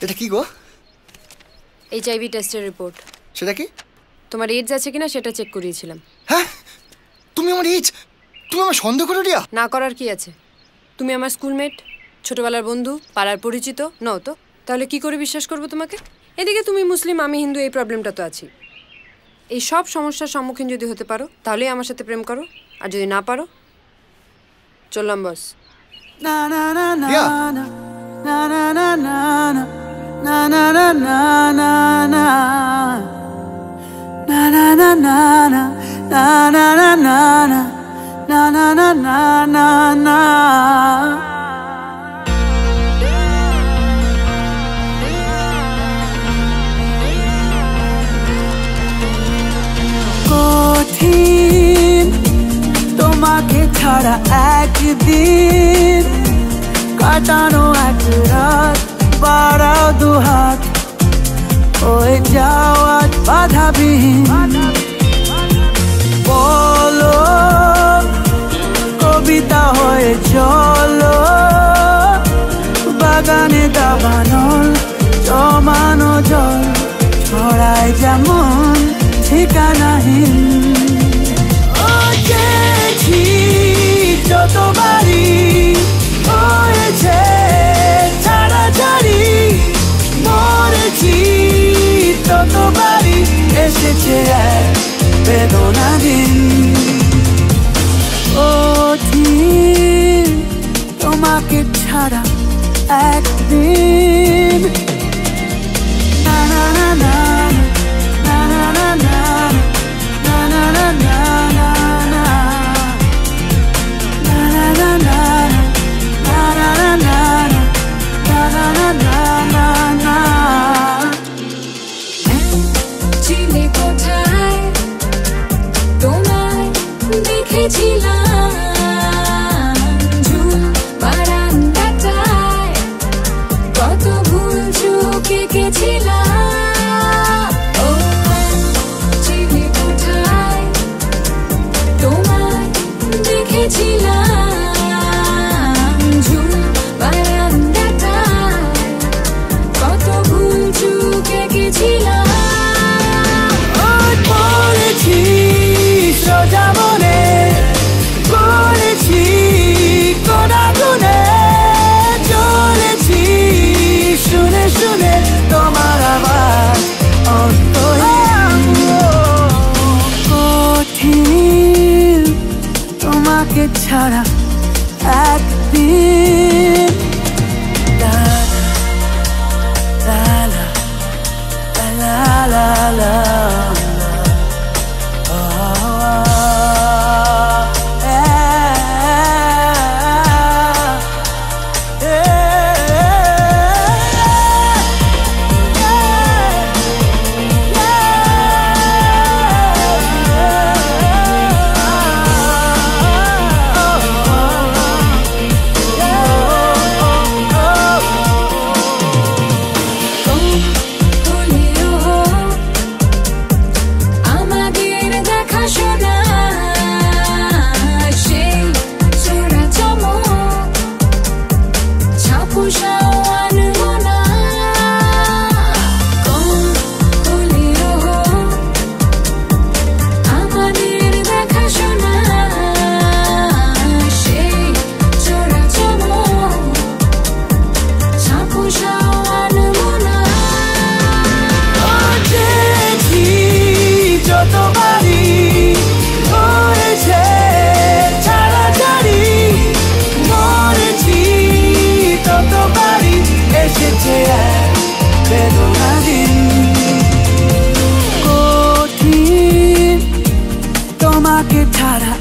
এটা কি গো? এইচআইভি টেস্টের রিপোর্ট। সেটা কি? তোমার এইডস আছে কিনা সেটা চেক করিয়েছিলাম। হ্যাঁ, তুমি আমার এইডস, তুমি আমার সন্দেহ করো রিয়া? না করার কি আছে? তুমি আমার স্কুলমেট, ছোটবেলার বন্ধু, পাড়ার পরিচিত নও তো, তাহলে কি করে বিশ্বাস করবো তোমাকে? এদিকে তুমি মুসলিম, আমি হিন্দু, এই প্রবলেমটা তো আছি। এই সব সমস্যার সম্মুখীন যদি হতে পারো তাহলেই আমার সাথে প্রেম করো, আর যদি না পারো চললাম বস। না না না না রিয়া, না না না না না না না না না না না na na na na na na na na na na na na na na na কঠিন তোমাকে ছাড়া একদিন কাটানো এক রাত বাড়াও দুহাত হয়ে যাওয়া বাধাবিহীন বলো কবিতা হয়ে চলো বাগানে দাবানো জমানো জল ছড়ায় যেমন ঠিকানাহীন যতবারই হয়েছে ছাড়াছাড়ি মরেছি ততবারই এসেছে এক বেদনা দিন কঠিন তোমাকে ছাড়া একদিন না না না না না না না না না না না না কত ভুল চুকে গেছিলাম চিনি কোথায় তোমায় দেখেছিলাম ঝুল বারান্দাটায় কত ভুল চুকে গেছিলাম পড়েছি সোজা মনে করেছি কোনা গুনে চলেছি শুনে শুনে তোমার আবার কঠিন তোমাকে ছাড়া একদিন লা লা লা লা লা কঠিন তোমাকে ছাড়া